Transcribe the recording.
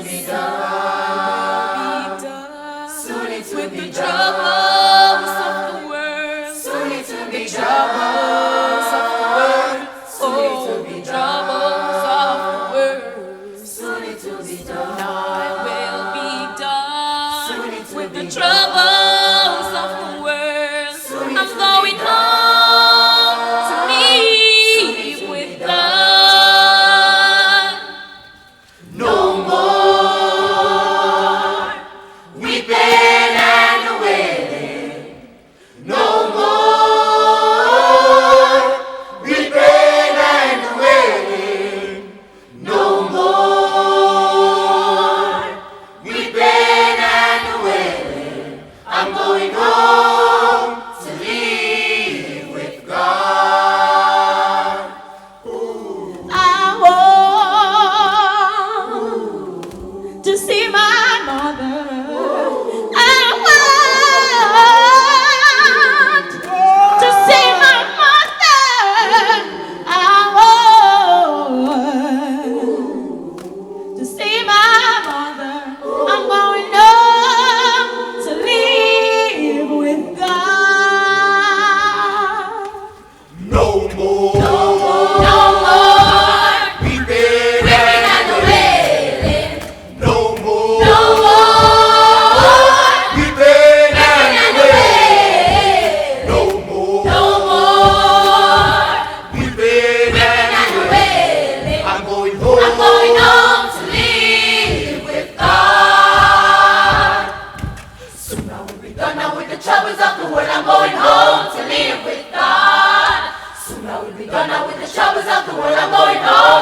be done. Soon it will be With the done. troubles of the world. Soon it will be Troubles of the world. Soon it will be Troubles of the world. Soon it will be done. I will be done. Soon it will With the be troubles of the world. Soon it I'm will going be home to live with God. No more weeping and wailing. No more weeping and wailing. No more weeping and wailing. I'm going home to live with God. I want to see my mother. I want to see my mother. I want to see my mother. I'm going home to live with God. No more No more weeping and wailing. no more No more weeping and wailing. no more No more weeping and wailing. I'm going I'm going home. home to live with God. Soon I will be Done now with the troubles of the world. I'm going home to live with God. Soon I will be Done now with the troubles of the world. I'm going home